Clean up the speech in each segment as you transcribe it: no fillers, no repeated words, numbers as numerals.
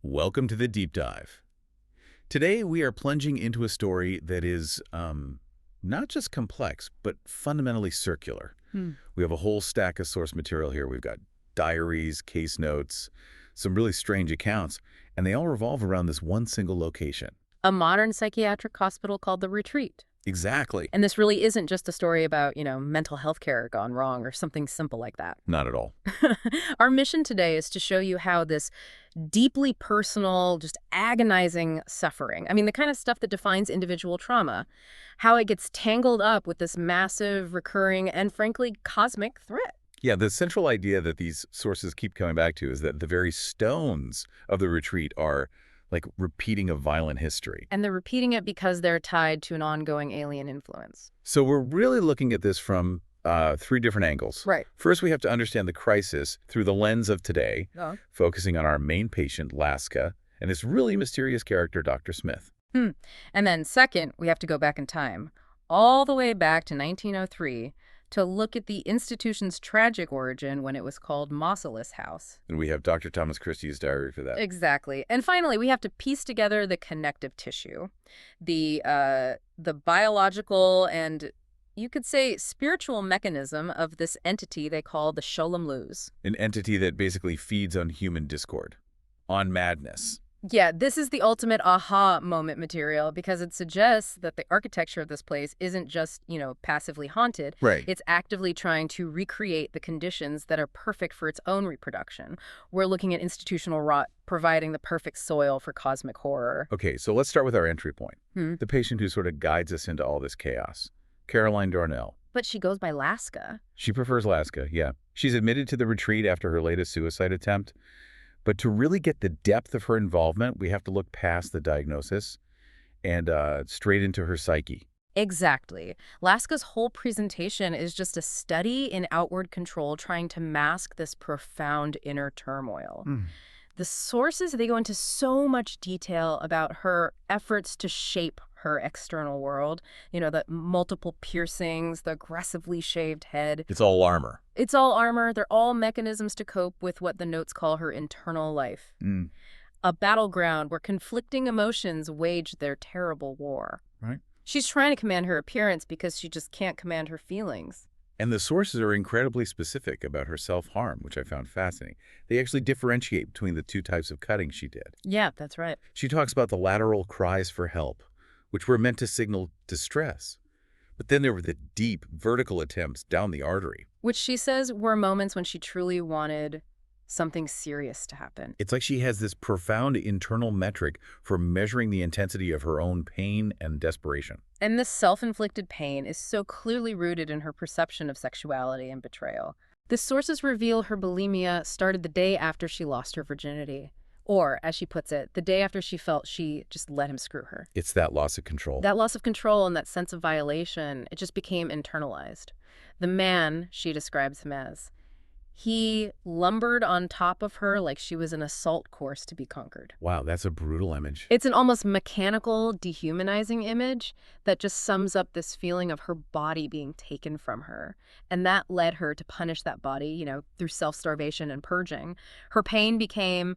Welcome to the Deep Dive. Today we are plunging into a story that is not just complex, but fundamentally circular. We have a whole stack of source material here. We've got diaries, case notes, some really strange accounts, and they all revolve around this one single location. A modern psychiatric hospital called the Retreat. Exactly. And this really isn't just a story about, mental health care gone wrong or something simple like that. Not at all. Our mission today is to show you how this deeply personal, just agonizing suffering, the kind of stuff that defines individual trauma, how it gets tangled up with this massive, recurring, and frankly, cosmic threat. Yeah, the central idea that these sources keep coming back to is that the very stones of the retreat are like repeating a violent history. And they're repeating it because they're tied to an ongoing alien influence. So we're really looking at this from three different angles. Right. First, we have to understand the crisis through the lens of today, focusing on our main patient, Laska, and this really mysterious character, Dr. Smith. And then second, we have to go back in time, all the way back to 1903, to look at the institution's tragic origin when it was called Mausolus House. And we have Dr. Thomas Christie's diary for that. Exactly. And finally, we have to piece together the connective tissue, the biological and, you could say, spiritual mechanism of this entity they call the Sholem-Luz. An entity that basically feeds on human discord, on madness. Yeah, this is the ultimate aha moment material because it suggests that the architecture of this place isn't just, passively haunted. Right. It's actively trying to recreate the conditions that are perfect for its own reproduction. We're looking at institutional rot providing the perfect soil for cosmic horror. Okay, so let's start with our entry point. The patient who sort of guides us into all this chaos, Caroline Darnell. But she goes by Laska. She prefers Laska, yeah. She's admitted to the retreat after her latest suicide attempt. But to really get the depth of her involvement, we have to look past the diagnosis and straight into her psyche. Exactly. Laska's whole presentation is just a study in outward control trying to mask this profound inner turmoil. The sources, they go into so much detail about her efforts to shape her external world. The multiple piercings, the aggressively shaved head. It's all armor. It's all armor. They're all mechanisms to cope with what the notes call her internal life. A battleground where conflicting emotions wage their terrible war. Right. She's trying to command her appearance because she just can't command her feelings. And the sources are incredibly specific about her self-harm, which I found fascinating. They actually differentiate between the two types of cutting she did. Yeah, that's right. She talks about the lateral cries for help, which were meant to signal distress. But then there were the deep, vertical attempts down the artery. Which she says were moments when she truly wanted something serious to happen. It's like she has this profound internal metric for measuring the intensity of her own pain and desperation. And this self-inflicted pain is so clearly rooted in her perception of sexuality and betrayal. The sources reveal her bulimia started the day after she lost her virginity. Or, as she puts it, the day after she felt she just let him screw her. It's that loss of control. That loss of control and that sense of violation, it just became internalized. The man, she describes him as, he lumbered on top of her like she was an assault course to be conquered. Wow, that's a brutal image. It's an almost mechanical, dehumanizing image that just sums up this feeling of her body being taken from her. And that led her to punish that body, through self-starvation and purging. Her pain became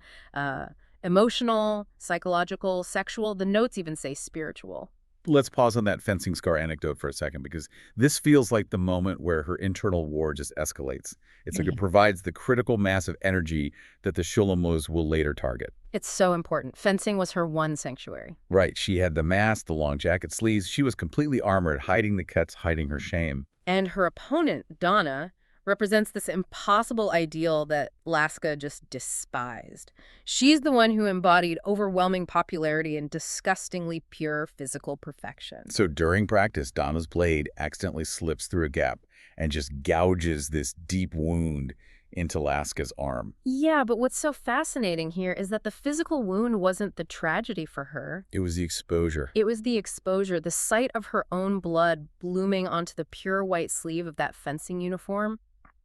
emotional, psychological, sexual. The notes even say spiritual. Let's pause on that fencing scar anecdote for a second, because this feels like the moment where her internal war just escalates. It's like it provides the critical mass of energy that the Sholem-Luz will later target. It's so important. Fencing was her one sanctuary. Right. She had the mask, the long jacket sleeves. She was completely armored, hiding the cuts, hiding her shame. And her opponent, Donna, represents this impossible ideal that Laska just despised. She's the one who embodied overwhelming popularity and disgustingly pure physical perfection. So during practice, Donna's blade accidentally slips through a gap and just gouges this deep wound into Laska's arm. Yeah, but what's so fascinating here is that the physical wound wasn't the tragedy for her. It was the exposure. It was the exposure, the sight of her own blood blooming onto the pure white sleeve of that fencing uniform.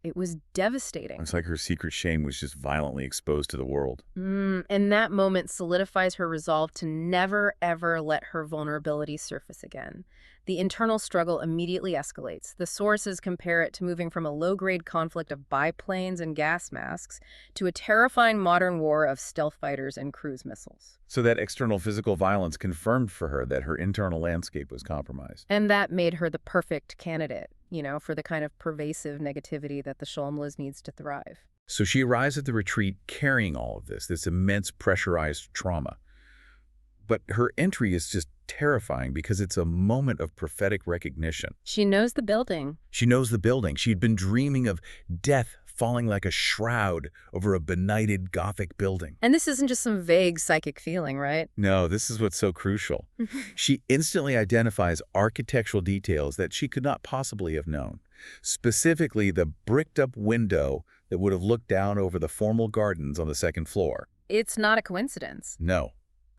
It was devastating. It's like her secret shame was just violently exposed to the world. And that moment solidifies her resolve to never, ever let her vulnerability surface again. The internal struggle immediately escalates. The sources compare it to moving from a low-grade conflict of biplanes and gas masks to a terrifying modern war of stealth fighters and cruise missiles. So that external physical violence confirmed for her that her internal landscape was compromised. And that made her the perfect candidate, for the kind of pervasive negativity that the Sholem-Luz needs to thrive. So she arrives at the retreat carrying all of this immense pressurized trauma. But her entry is just terrifying because it's a moment of prophetic recognition. She knows the building. She knows the building. She'd been dreaming of death falling like a shroud over a benighted Gothic building. And this isn't just some vague psychic feeling, right? No, this is what's so crucial. She instantly identifies architectural details that she could not possibly have known. Specifically, the bricked-up window that would have looked down over the formal gardens on the second floor. It's not a coincidence. No.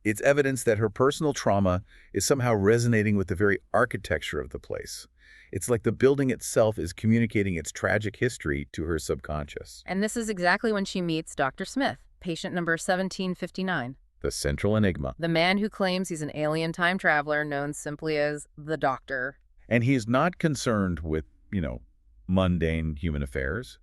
It's evidence that her personal trauma is somehow resonating with the very architecture of the place. It's like the building itself is communicating its tragic history to her subconscious. And this is exactly when she meets Dr. Smith, patient number 1759. The central enigma. The man who claims he's an alien time traveler known simply as the Doctor. And he's not concerned with, mundane human affairs.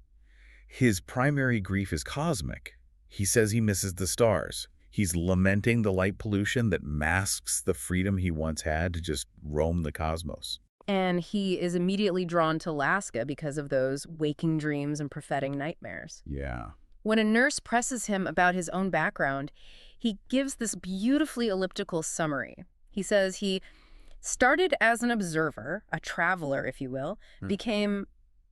His primary grief is cosmic. He says he misses the stars. He's lamenting the light pollution that masks the freedom he once had to just roam the cosmos. And he is immediately drawn to Laska because of those waking dreams and prophetic nightmares. Yeah. When a nurse presses him about his own background, he gives this beautifully elliptical summary. He says he started as an observer, a traveler, if you will, became,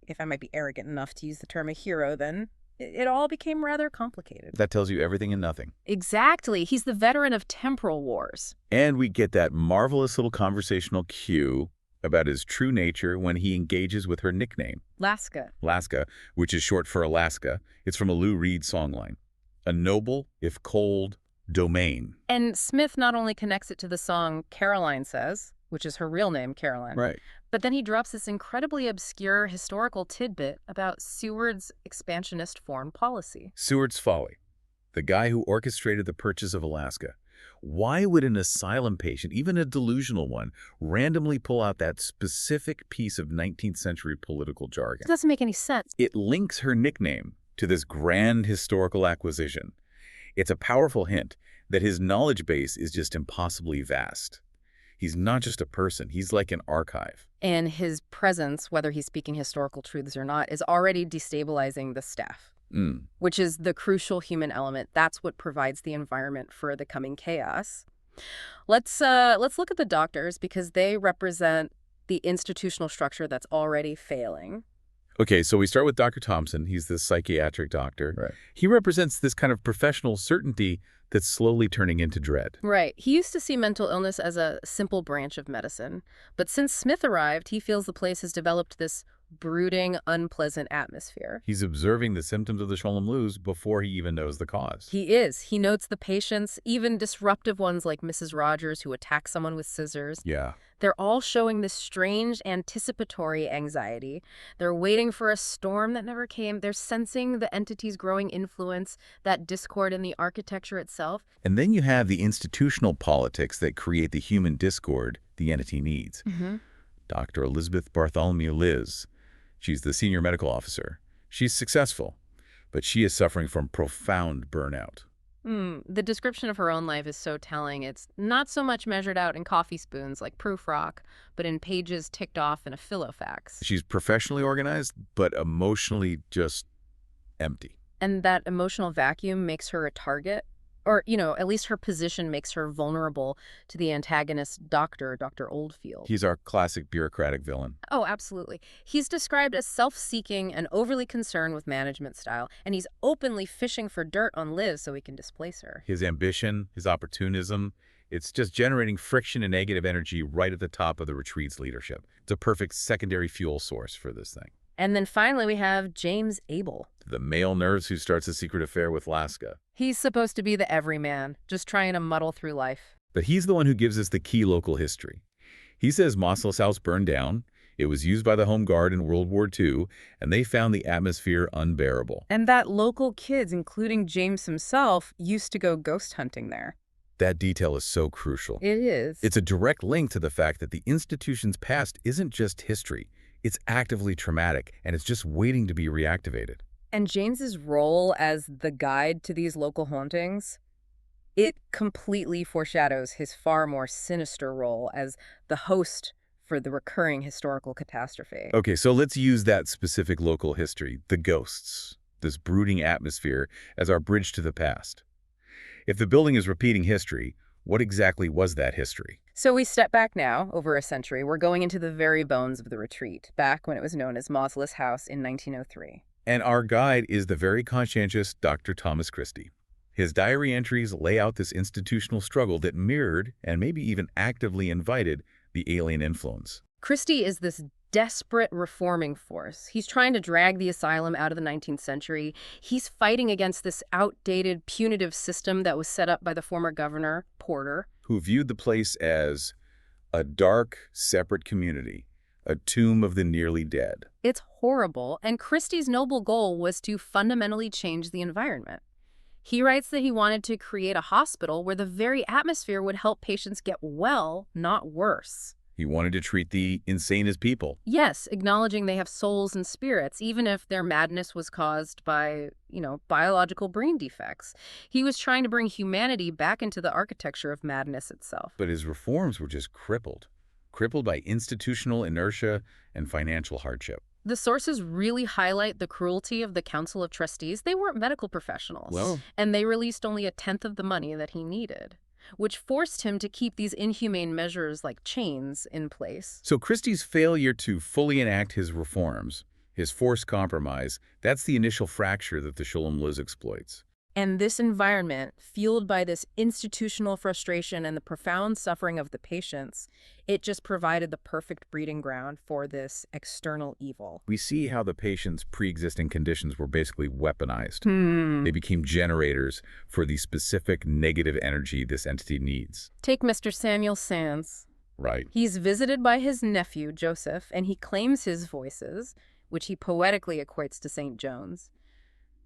if I might be arrogant enough to use the term a hero, then it all became rather complicated. That tells you everything and nothing. Exactly. He's the veteran of temporal wars. And we get that marvelous little conversational cue about his true nature when he engages with her nickname. Laska. Laska, which is short for Alaska. It's from a Lou Reed songline. A noble, if cold, domain. And Smith not only connects it to the song Caroline Says, which is her real name, Caroline. Right. But then he drops this incredibly obscure historical tidbit about Seward's expansionist foreign policy. Seward's folly. The guy who orchestrated the purchase of Alaska. Why would an asylum patient, even a delusional one, randomly pull out that specific piece of 19th century political jargon? It doesn't make any sense. It links her nickname to this grand historical acquisition. It's a powerful hint that his knowledge base is just impossibly vast. He's not just a person, he's like an archive. And his presence, whether he's speaking historical truths or not, is already destabilizing the staff, which is the crucial human element. That's what provides the environment for the coming chaos. Let's look at the doctors because they represent the institutional structure that's already failing. Okay, so we start with Dr. Thompson. He's the psychiatric doctor. Right. He represents this kind of professional certainty that's slowly turning into dread. Right. He used to see mental illness as a simple branch of medicine. But since Smith arrived, he feels the place has developed this brooding, unpleasant atmosphere. He's observing the symptoms of the Sholem-Luz before he even knows the cause. He is. He notes the patients, even disruptive ones like Mrs. Rogers who attack someone with scissors. Yeah. They're all showing this strange anticipatory anxiety. They're waiting for a storm that never came. They're sensing the entity's growing influence, that discord in the architecture itself. And then you have the institutional politics that create the human discord the entity needs. Dr. Elizabeth Bartholomew Liz. She's the senior medical officer. She's successful, but she is suffering from profound burnout. The description of her own life is so telling. It's not so much measured out in coffee spoons like proof rock, but in pages ticked off in a Filofax. She's professionally organized, but emotionally just empty. And that emotional vacuum makes her a target. Or, at least her position makes her vulnerable to the antagonist doctor, Dr. Oldfield. He's our classic bureaucratic villain. Oh, absolutely. He's described as self-seeking and overly concerned with management style, and he's openly fishing for dirt on Liz so he can displace her. His ambition, his opportunism, it's just generating friction and negative energy right at the top of the retreat's leadership. It's a perfect secondary fuel source for this thing. And then finally we have James Abel. The male nurse who starts a secret affair with Laska. He's supposed to be the everyman, just trying to muddle through life. But he's the one who gives us the key local history. He says Mausolus House burned down. It was used by the Home Guard in World War II, and they found the atmosphere unbearable. And that local kids, including James himself, used to go ghost hunting there. That detail is so crucial. It is. It's a direct link to the fact that the institution's past isn't just history. It's actively traumatic, and it's just waiting to be reactivated. And James's role as the guide to these local hauntings, it completely foreshadows his far more sinister role as the host for the recurring historical catastrophe. Okay, so let's use that specific local history, the ghosts, this brooding atmosphere, as our bridge to the past. If the building is repeating history, what exactly was that history? So we step back now, over a century. We're going into the very bones of the retreat, back when it was known as Mausolus House in 1903. And our guide is the very conscientious Dr. Thomas Christie. His diary entries lay out this institutional struggle that mirrored and maybe even actively invited the alien influence. Christie is this desperate reforming force. He's trying to drag the asylum out of the 19th century. He's fighting against this outdated, punitive system that was set up by the former governor, Porter, who viewed the place as a dark, separate community, a tomb of the nearly dead. It's horrible, and Christie's noble goal was to fundamentally change the environment. He writes that he wanted to create a hospital where the very atmosphere would help patients get well, not worse. He wanted to treat the insane as people. Yes, acknowledging they have souls and spirits, even if their madness was caused by, biological brain defects. He was trying to bring humanity back into the architecture of madness itself. But his reforms were just crippled by institutional inertia and financial hardship. The sources really highlight the cruelty of the Council of Trustees. They weren't medical professionals, and they released only a tenth of the money that he needed, which forced him to keep these inhumane measures like chains in place. So Christie's failure to fully enact his reforms, his forced compromise, that's the initial fracture that the Sholem-Luz exploits. And this environment, fueled by this institutional frustration and the profound suffering of the patients, it just provided the perfect breeding ground for this external evil. We see how the patient's pre-existing conditions were basically weaponized. They became generators for the specific negative energy this entity needs. Take Mr. Samuel Sands. Right. He's visited by his nephew, Joseph, and he claims his voices, which he poetically equates to St. Jones.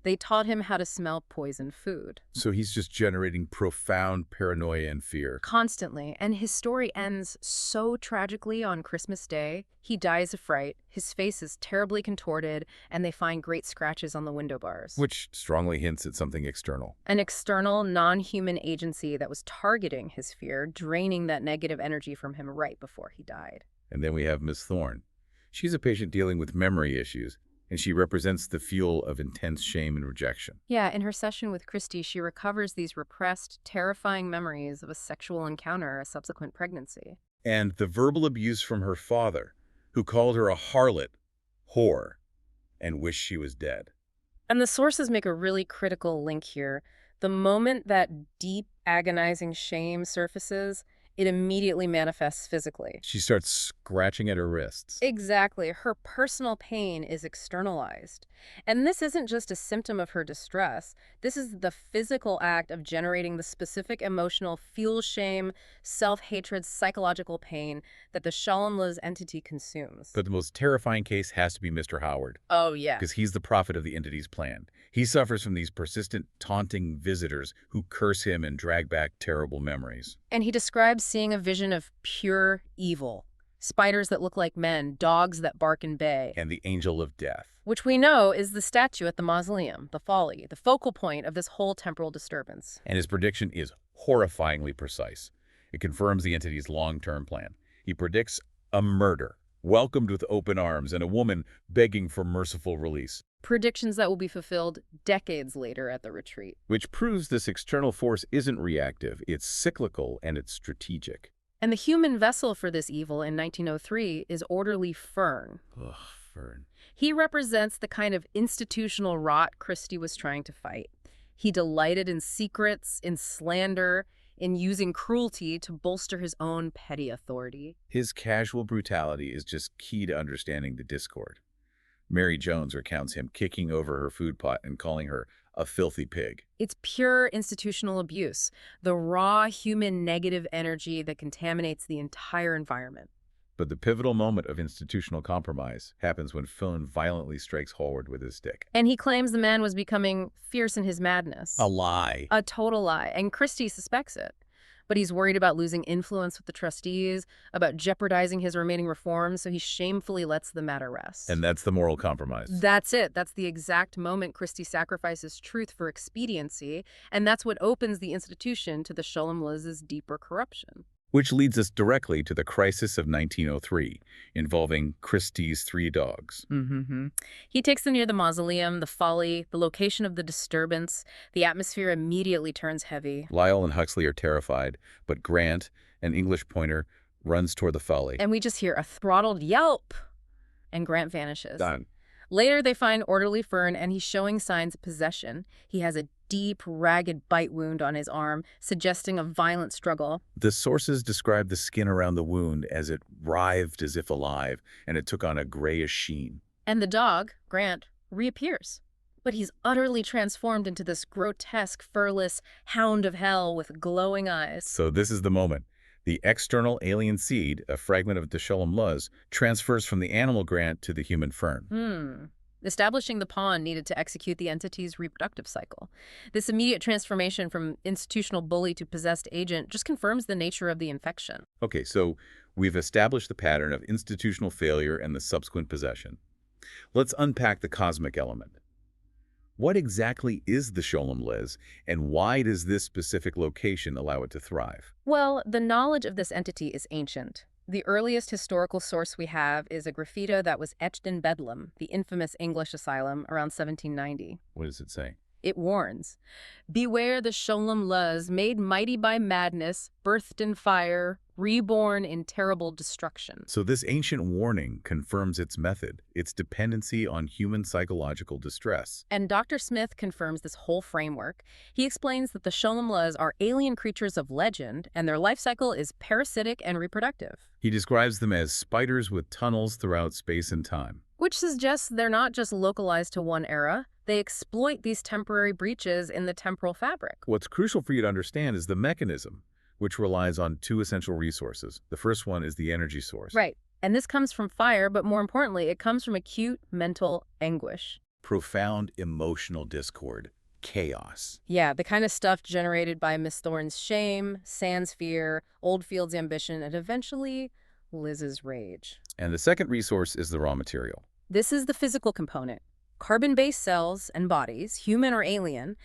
They taught him how to smell poisoned food. So he's just generating profound paranoia and fear. Constantly. And his story ends so tragically on Christmas Day. He dies of fright, his face is terribly contorted, and they find great scratches on the window bars. Which strongly hints at something external. An external, non-human agency that was targeting his fear, draining that negative energy from him right before he died. And then we have Miss Thorne. She's a patient dealing with memory issues, and she represents the fuel of intense shame and rejection. Yeah, in her session with Christie, she recovers these repressed, terrifying memories of a sexual encounter, a subsequent pregnancy. And the verbal abuse from her father, who called her a harlot, whore, and wished she was dead. And the sources make a really critical link here. The moment that deep, agonizing shame surfaces, it immediately manifests physically. She starts scratching at her wrists. Exactly. Her personal pain is externalized. And this isn't just a symptom of her distress. This is the physical act of generating the specific emotional feel shame, self-hatred, psychological pain that the Sholem-Luz entity consumes. But the most terrifying case has to be Mr. Howard. Oh, yeah. Because he's the prophet of the entity's plan. He suffers from these persistent, taunting visitors who curse him and drag back terrible memories. And he describes seeing a vision of pure evil. Spiders that look like men, dogs that bark and bay. And the angel of death. Which we know is the statue at the mausoleum, the folly, the focal point of this whole temporal disturbance. And his prediction is horrifyingly precise. It confirms the entity's long-term plan. He predicts a murder, welcomed with open arms, and a woman begging for merciful release. Predictions that will be fulfilled decades later at the retreat. Which proves this external force isn't reactive, it's cyclical and it's strategic. And the human vessel for this evil in 1903 is orderly Fern. Ugh, Fern. He represents the kind of institutional rot Christie was trying to fight. He delighted in secrets, in slander, in using cruelty to bolster his own petty authority. His casual brutality is just key to understanding the discord. Mary Jones recounts him kicking over her food pot and calling her a filthy pig. It's pure institutional abuse, the raw human negative energy that contaminates the entire environment. But the pivotal moment of institutional compromise happens when Fern violently strikes Hallward with his stick. And he claims the man was becoming fierce in his madness. A lie. A total lie. And Christie suspects it. But he's worried about losing influence with the trustees, about jeopardizing his remaining reforms, so he shamefully lets the matter rest. And that's the moral compromise. That's it. That's the exact moment Christie sacrifices truth for expediency, and that's what opens the institution to the Sholem-Luz's deeper corruption. Which leads us directly to the crisis of 1903, involving Christie's 3 dogs. He takes them near the mausoleum, the folly, the location of the disturbance. The atmosphere immediately turns heavy. Lyle and Huxley are terrified, but Grant, an English pointer, runs toward the folly. And we just hear a throttled yelp, and Grant vanishes. Done. Later, they find orderly Fern, and he's showing signs of possession. He has a deep, ragged bite wound on his arm, suggesting a violent struggle. The sources describe the skin around the wound as it writhed as if alive, and it took on a grayish sheen. And the dog, Grant, reappears. But he's utterly transformed into this grotesque, furless hound of hell with glowing eyes. So this is the moment. The external alien seed, a fragment of the Sholem-Luz, transfers from the animal Grant to the human Fern. Establishing the pawn needed to execute the entity's reproductive cycle. This immediate transformation from institutional bully to possessed agent just confirms the nature of the infection. Okay, so we've established the pattern of institutional failure and the subsequent possession. Let's unpack the cosmic element. What exactly is the Sholem-Luz, and why does this specific location allow it to thrive? Well, the knowledge of this entity is ancient. The earliest historical source we have is a graffito that was etched in Bedlam, the infamous English asylum, around 1790. What does it say? It warns, "Beware the Sholem-Luz, made mighty by madness, birthed in fire, reborn in terrible destruction." So this ancient warning confirms its method, its dependency on human psychological distress. And Dr. Smith confirms this whole framework. He explains that the Sholem-Luz are alien creatures of legend, and their life cycle is parasitic and reproductive. He describes them as spiders with tunnels throughout space and time. Which suggests they're not just localized to one era. They exploit these temporary breaches in the temporal fabric. What's crucial for you to understand is the mechanism, which relies on 2 essential resources. The first one is the energy source. Right. And this comes from fire, but more importantly, it comes from acute mental anguish. Profound emotional discord. Chaos. Yeah, the kind of stuff generated by Miss Thorne's shame, Sand's fear, Oldfield's ambition, and eventually Liz's rage. And the second resource is the raw material. This is the physical component. Carbon-based cells and bodies, human or alien,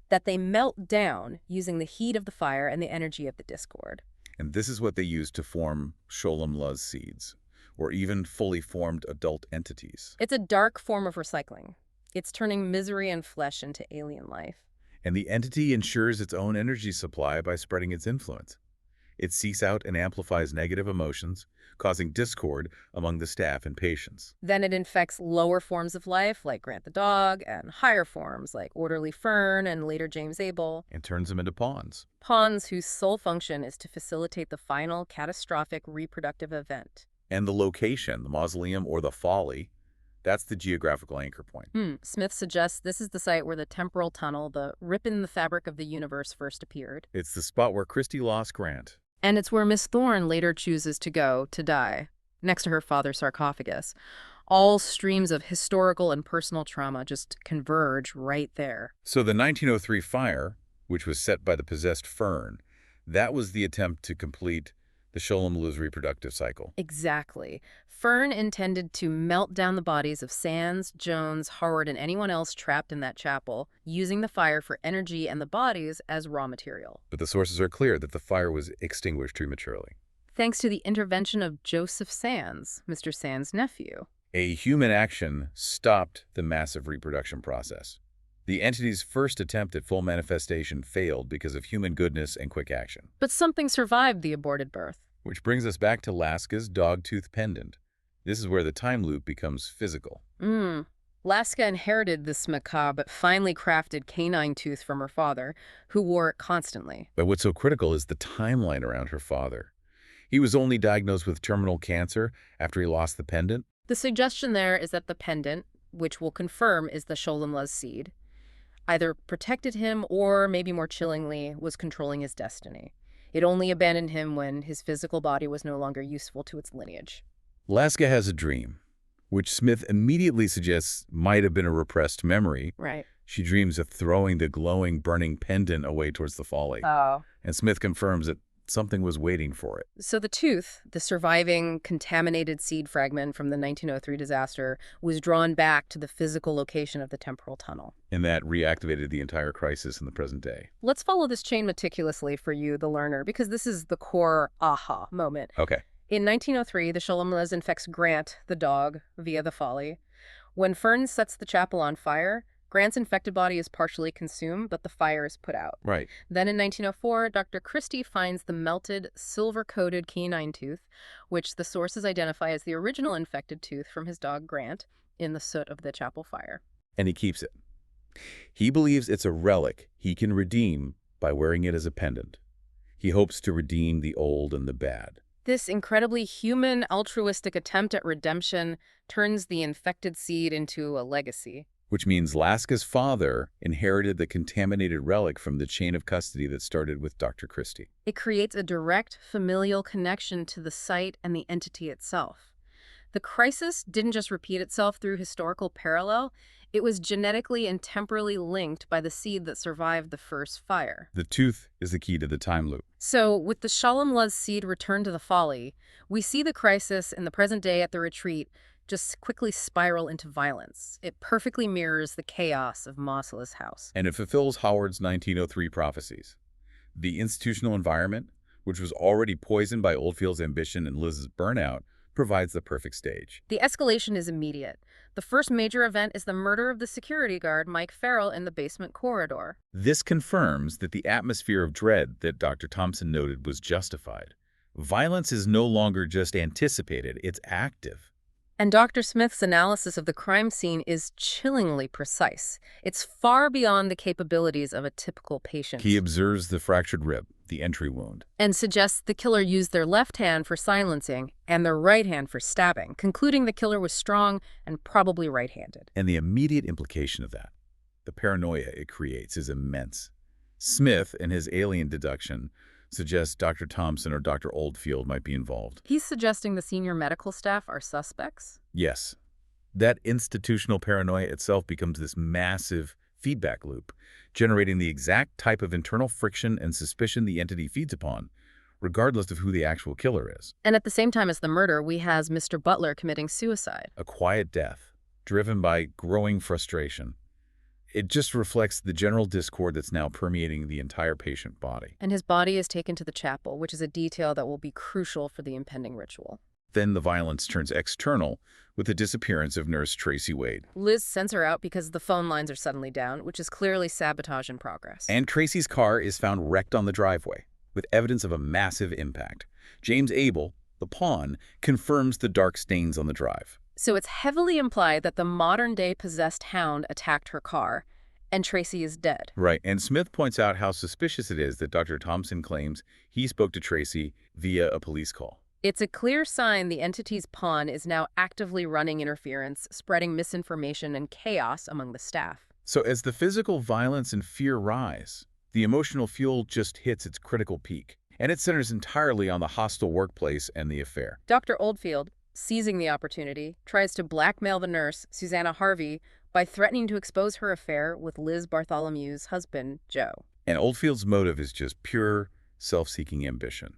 that they melt down using the heat of the fire and the energy of the discord. And this is what they use to form Sholem-Luz seeds, or even fully formed adult entities. It's a dark form of recycling. It's turning misery and flesh into alien life. And the entity ensures its own energy supply by spreading its influence. It seeks out and amplifies negative emotions, causing discord among the staff and patients. Then it infects lower forms of life, like Grant the dog, and higher forms, like Orderly Fern and later James Abel. And turns them into pawns. Pawns whose sole function is to facilitate the final catastrophic reproductive event. And the location, the mausoleum or the folly, that's the geographical anchor point. Smith suggests this is the site where the temporal tunnel, the rip in the fabric of the universe, first appeared. It's the spot where Christie lost Grant. And it's where Miss Thorne later chooses to go to die, next to her father's sarcophagus. All streams of historical and personal trauma just converge right there. So the 1903 fire, which was set by the possessed Fern, that was the attempt to complete the Sholem-Luz reproductive cycle. Exactly. Fern intended to melt down the bodies of Sands, Jones, Howard, and anyone else trapped in that chapel, using the fire for energy and the bodies as raw material. But the sources are clear that the fire was extinguished prematurely. Thanks to the intervention of Joseph Sands, Mr. Sands' nephew. A human action stopped the massive reproduction process. The entity's first attempt at full manifestation failed because of human goodness and quick action. But something survived the aborted birth. Which brings us back to Laska's dog-tooth pendant. This is where the time loop becomes physical. Laska inherited this macabre but finely crafted canine tooth from her father, who wore it constantly. But what's so critical is the timeline around her father. He was only diagnosed with terminal cancer after he lost the pendant. The suggestion there is that the pendant, which we'll confirm is the Sholem-Luz seed, either protected him or, maybe more chillingly, was controlling his destiny. It only abandoned him when his physical body was no longer useful to its lineage. Laska has a dream, which Smith immediately suggests might have been a repressed memory. Right. She dreams of throwing the glowing, burning pendant away towards the folly. Oh. And Smith confirms that something was waiting for it. So the tooth, the surviving contaminated seed fragment from the 1903 disaster, was drawn back to the physical location of the temporal tunnel. And that reactivated the entire crisis in the present day. Let's follow this chain meticulously for you, the learner, because this is the core aha moment. Okay. In 1903, the Sholem-Luz infects Grant, the dog, via the folly. When Fern sets the chapel on fire, Grant's infected body is partially consumed, but the fire is put out. Right. Then in 1904, Dr. Christie finds the melted, silver-coated canine tooth, which the sources identify as the original infected tooth from his dog Grant, in the soot of the chapel fire. And he keeps it. He believes it's a relic he can redeem by wearing it as a pendant. He hopes to redeem the old and the bad. This incredibly human, altruistic attempt at redemption turns the infected seed into a legacy. Which means Laska's father inherited the contaminated relic from the chain of custody that started with Dr. Christie. It creates a direct familial connection to the site and the entity itself. The crisis didn't just repeat itself through historical parallel, it was genetically and temporally linked by the seed that survived the first fire. The tooth is the key to the time loop. So, with the Sholem-Luz seed returned to the folly, we see the crisis in the present day at the retreat just quickly spiral into violence. It perfectly mirrors the chaos of Mausolus House. And it fulfills Howard's 1903 prophecies. The institutional environment, which was already poisoned by Oldfield's ambition and Liz's burnout, provides the perfect stage. The escalation is immediate. The first major event is the murder of the security guard, Mike Farrell, in the basement corridor. This confirms that the atmosphere of dread that Dr. Thompson noted was justified. Violence is no longer just anticipated, it's active. And Dr. Smith's analysis of the crime scene is chillingly precise. It's far beyond the capabilities of a typical patient. He observes the fractured rib, the entry wound, and suggests the killer used their left hand for silencing and their right hand for stabbing, concluding the killer was strong and probably right-handed. And the immediate implication of that, the paranoia it creates, is immense. Smith, in his alien deduction, suggests Dr. Thompson or Dr. Oldfield might be involved. He's suggesting the senior medical staff are suspects? Yes. That institutional paranoia itself becomes this massive feedback loop, generating the exact type of internal friction and suspicion the entity feeds upon, regardless of who the actual killer is. And at the same time as the murder, we have Mr. Butler committing suicide. A quiet death, driven by growing frustration. It just reflects the general discord that's now permeating the entire patient body. And his body is taken to the chapel, which is a detail that will be crucial for the impending ritual. Then the violence turns external with the disappearance of Nurse Tracy Wade. Liz sends her out because the phone lines are suddenly down, which is clearly sabotage in progress. And Tracy's car is found wrecked on the driveway, with evidence of a massive impact. James Abel, the pawn, confirms the dark stains on the drive. So it's heavily implied that the modern-day possessed hound attacked her car, and Tracy is dead. Right, and Smith points out how suspicious it is that Dr. Thompson claims he spoke to Tracy via a police call. It's a clear sign the entity's pawn is now actively running interference, spreading misinformation and chaos among the staff. So as the physical violence and fear rise, the emotional fuel just hits its critical peak, and it centers entirely on the hostile workplace and the affair. Dr. Oldfield, seizing the opportunity, tries to blackmail the nurse, Susanna Harvey, by threatening to expose her affair with Liz Bartholomew's husband, Joe. And Oldfield's motive is just pure self-seeking ambition.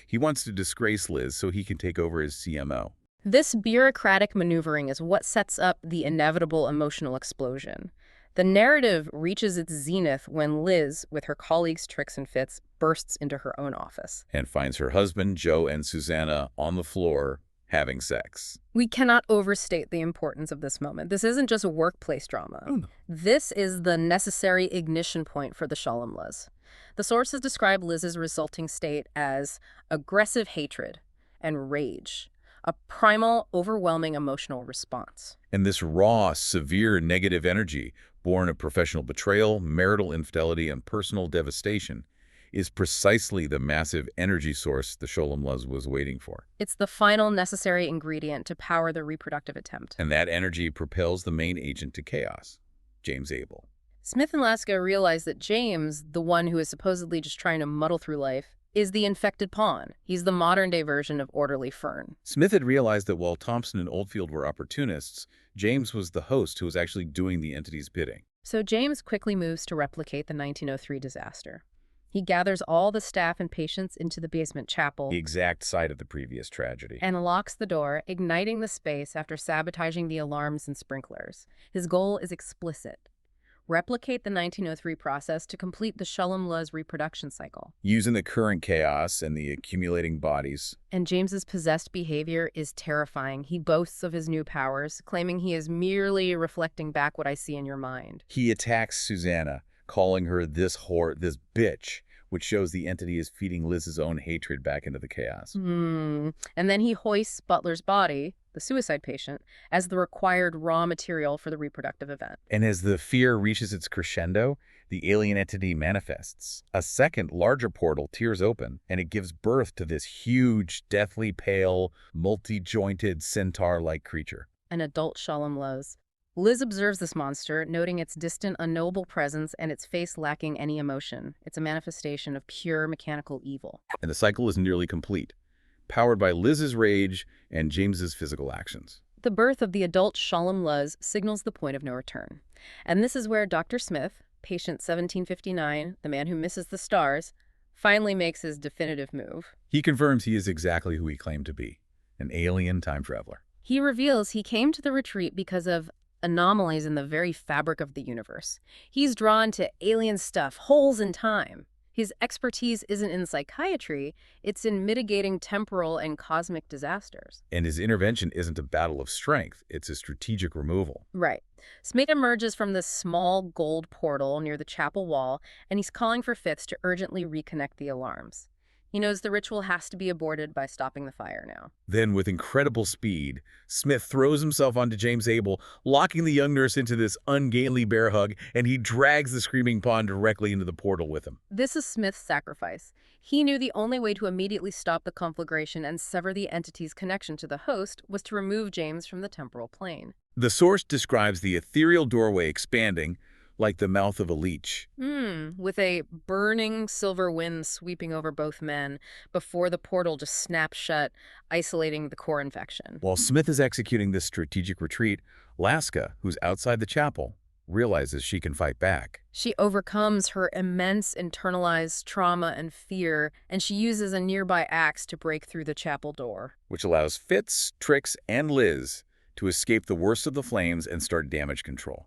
He wants to disgrace Liz so he can take over as CMO. This bureaucratic maneuvering is what sets up the inevitable emotional explosion. The narrative reaches its zenith when Liz, with her colleagues' tricks and fits, bursts into her own office. And finds her husband, Joe, and Susanna on the floor having sex. We cannot overstate the importance of this moment. This isn't just a workplace drama. Oh, no. This is the necessary ignition point for the Sholem-Luz. The sources describe Liz's resulting state as aggressive hatred and rage, a primal, overwhelming emotional response. And this raw, severe negative energy, born of professional betrayal, marital infidelity, and personal devastation, is precisely the massive energy source the Sholem-Luz was waiting for. It's the final necessary ingredient to power the reproductive attempt. And that energy propels the main agent to chaos, James Abel. Smith and Laska realize that James, the one who is supposedly just trying to muddle through life, is the infected pawn. He's the modern-day version of orderly Fern. Smith had realized that while Thompson and Oldfield were opportunists, James was the host who was actually doing the entity's bidding. So James quickly moves to replicate the 1903 disaster. He gathers all the staff and patients into the basement chapel, The exact site of the previous tragedy. and locks the door, igniting the space after sabotaging the alarms and sprinklers. His goal is explicit: replicate the 1903 process to complete the Sholem-Luz reproduction cycle. Using the current chaos and the accumulating bodies. And James's possessed behavior is terrifying. He boasts of his new powers, claiming he is merely reflecting back what I see in your mind. He attacks Susanna, calling her this whore, this bitch, which shows the entity is feeding Liz's own hatred back into the chaos. And then he hoists Butler's body, the suicide patient, as the required raw material for the reproductive event. And as the fear reaches its crescendo, the alien entity manifests. A second, larger portal tears open, and it gives birth to this huge, deathly pale, multi-jointed, centaur-like creature. An adult Sholem-Luz. Liz observes this monster, noting its distant, unknowable presence and its face lacking any emotion. It's a manifestation of pure mechanical evil. And the cycle is nearly complete, powered by Liz's rage and James's physical actions. The birth of the adult Sholem-Luz signals the point of no return. And this is where Dr. Smith, patient 1759, the man who misses the stars, finally makes his definitive move. He confirms he is exactly who he claimed to be, an alien time traveler. He reveals he came to the retreat because of anomalies in the very fabric of the universe. He's drawn to alien stuff, holes in time. His expertise isn't in psychiatry, it's in mitigating temporal and cosmic disasters. And his intervention isn't a battle of strength, it's a strategic removal. Right. Smith emerges from this small gold portal near the chapel wall, and he's calling for fifths to urgently reconnect the alarms. He knows the ritual has to be aborted by stopping the fire now. Then, with incredible speed, Smith throws himself onto James Abel, locking the young nurse into this ungainly bear hug, and he drags the screaming pawn directly into the portal with him. This is Smith's sacrifice. He knew the only way to immediately stop the conflagration and sever the entity's connection to the host was to remove James from the temporal plane. The source describes the ethereal doorway expanding like the mouth of a leech. With a burning silver wind sweeping over both men before the portal just snaps shut, isolating the core infection. While Smith is executing this strategic retreat, Laska, who's outside the chapel, realizes she can fight back. She overcomes her immense internalized trauma and fear, and she uses a nearby axe to break through the chapel door, Which allows Fitz, Trix, and Liz to escape the worst of the flames and start damage control.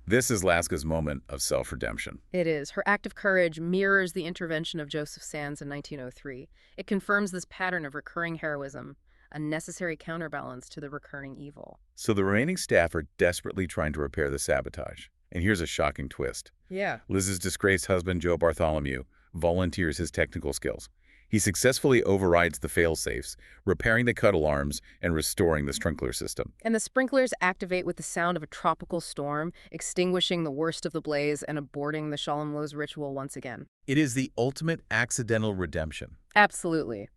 This is Laska's moment of self-redemption. It is. Her act of courage mirrors the intervention of Joseph Sands in 1903. It confirms this pattern of recurring heroism, a necessary counterbalance to the recurring evil. So the remaining staff are desperately trying to repair the sabotage. And here's a shocking twist. Yeah. Liz's disgraced husband, Joe Bartholomew, volunteers his technical skills. He successfully overrides the fail-safes, repairing the cut alarms and restoring the sprinkler system. And the sprinklers activate with the sound of a tropical storm, extinguishing the worst of the blaze and aborting the Sholem-Luz ritual once again. It is the ultimate accidental redemption. Absolutely.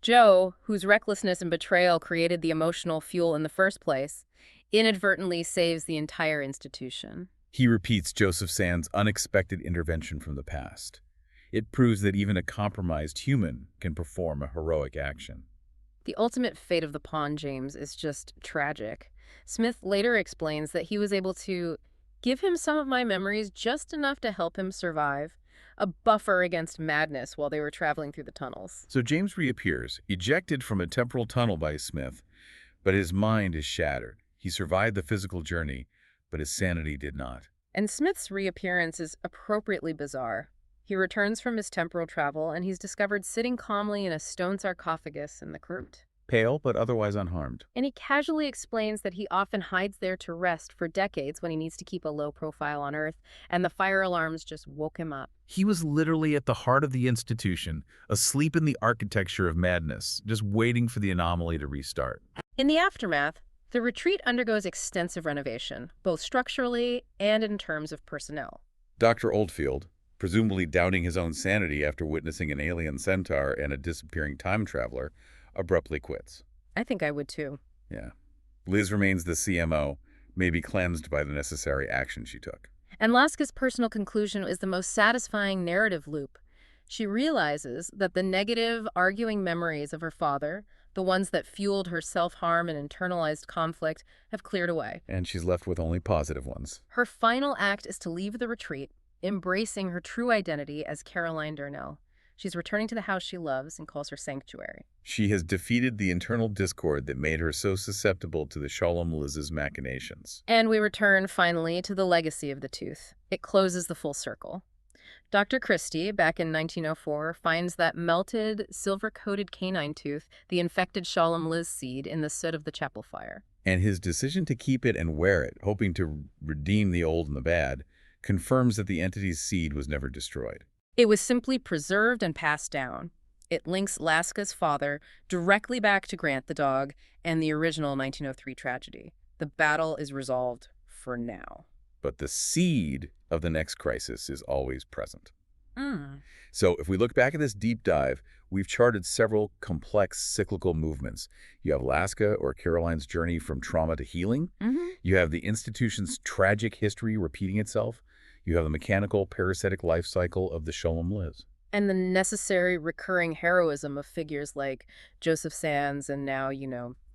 Joe, whose recklessness and betrayal created the emotional fuel in the first place, inadvertently saves the entire institution. He repeats Joseph Sands' unexpected intervention from the past. It proves that even a compromised human can perform a heroic action. The ultimate fate of the pawn, James, is just tragic. Smith later explains that he was able to give him some of my memories just enough to help him survive, a buffer against madness while they were traveling through the tunnels. So James reappears, ejected from a temporal tunnel by Smith, but his mind is shattered. He survived the physical journey, but his sanity did not. And Smith's reappearance is appropriately bizarre. He returns from his temporal travel, and he's discovered sitting calmly in a stone sarcophagus in the crypt. Pale, but otherwise unharmed. And he casually explains that he often hides there to rest for decades when he needs to keep a low profile on Earth, and the fire alarms just woke him up. He was literally at the heart of the institution, asleep in the architecture of madness, just waiting for the anomaly to restart. In the aftermath, the retreat undergoes extensive renovation, both structurally and in terms of personnel. Dr. Oldfield, presumably doubting his own sanity after witnessing an alien centaur and a disappearing time traveler, abruptly quits. I think I would too. Yeah. Liz remains the CMO, maybe cleansed by the necessary action she took. And Laska's personal conclusion is the most satisfying narrative loop. She realizes that the negative, arguing memories of her father, the ones that fueled her self-harm and internalized conflict, have cleared away. And she's left with only positive ones. Her final act is to leave the retreat, embracing her true identity as Caroline Darnell. She's returning to the house she loves and calls her sanctuary. She has defeated the internal discord that made her so susceptible to the Sholem-Luz's machinations. And we return, finally, to the legacy of the tooth. It closes the full circle. Dr. Christie, back in 1904, finds that melted, silver-coated canine tooth, the infected Sholem-Luz seed, in the soot of the chapel fire. And his decision to keep it and wear it, hoping to redeem the old and the bad, confirms that the entity's seed was never destroyed. It was simply preserved and passed down. It links Laska's father directly back to Grant the dog and the original 1903 tragedy. The battle is resolved for now. But the seed of the next crisis is always present. Mm. So if we look back at this deep dive, we've charted several complex cyclical movements. You have Laska or Caroline's journey from trauma to healing. You have the institution's tragic history repeating itself. You have the mechanical, parasitic life cycle of the Sholem-Luz. And the necessary recurring heroism of figures like Joseph Sands and now,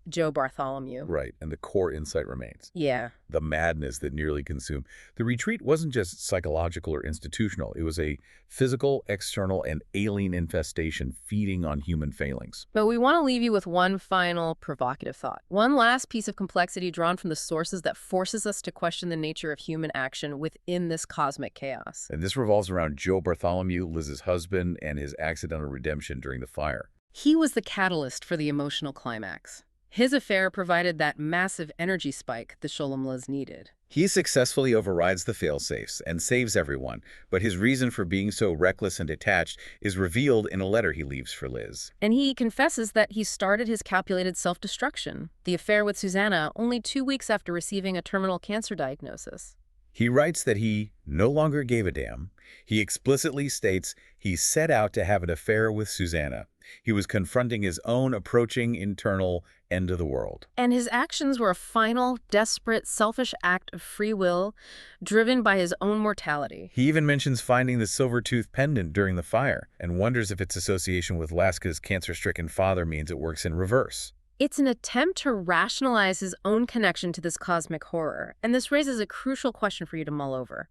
Joe Bartholomew. Right, and the core insight remains. Yeah. The madness that nearly consumed. The retreat wasn't just psychological or institutional. It was a physical, external, and alien infestation feeding on human failings. But we want to leave you with one final provocative thought. One last piece of complexity drawn from the sources that forces us to question the nature of human action within this cosmic chaos. And this revolves around Joe Bartholomew, Liz's husband, and his accidental redemption during the fire. He was the catalyst for the emotional climax. His affair provided that massive energy spike the Sholem-Luz needed. He successfully overrides the failsafes and saves everyone, but his reason for being so reckless and detached is revealed in a letter he leaves for Liz. And he confesses that he started his calculated self-destruction, the affair with Susanna, only 2 weeks after receiving a terminal cancer diagnosis. He writes that he no longer gave a damn. He explicitly states he set out to have an affair with Susanna. He was confronting his own approaching internal end of the world. And his actions were a final, desperate, selfish act of free will, driven by his own mortality. He even mentions finding the silver-tooth pendant during the fire and wonders if its association with Laska's cancer-stricken father means it works in reverse. It's an attempt to rationalize his own connection to this cosmic horror, and this raises a crucial question for you to mull over.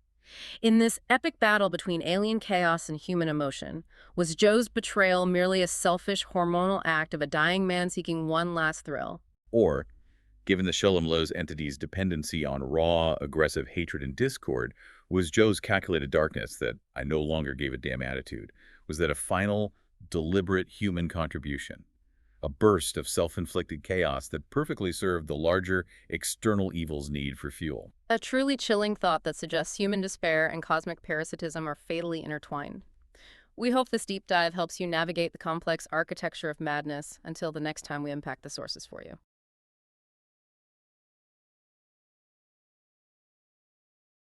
In this epic battle between alien chaos and human emotion, was Joe's betrayal merely a selfish, hormonal act of a dying man seeking one last thrill? Or, given the Sholem-Luz entity's dependency on raw, aggressive hatred and discord, was Joe's calculated darkness, that I no longer gave a damn attitude, was that a final, deliberate human contribution? A burst of self-inflicted chaos that perfectly served the larger external evil's need for fuel. A truly chilling thought that suggests human despair and cosmic parasitism are fatally intertwined. We hope this deep dive helps you navigate the complex architecture of madness until the next time we unpack the sources for you.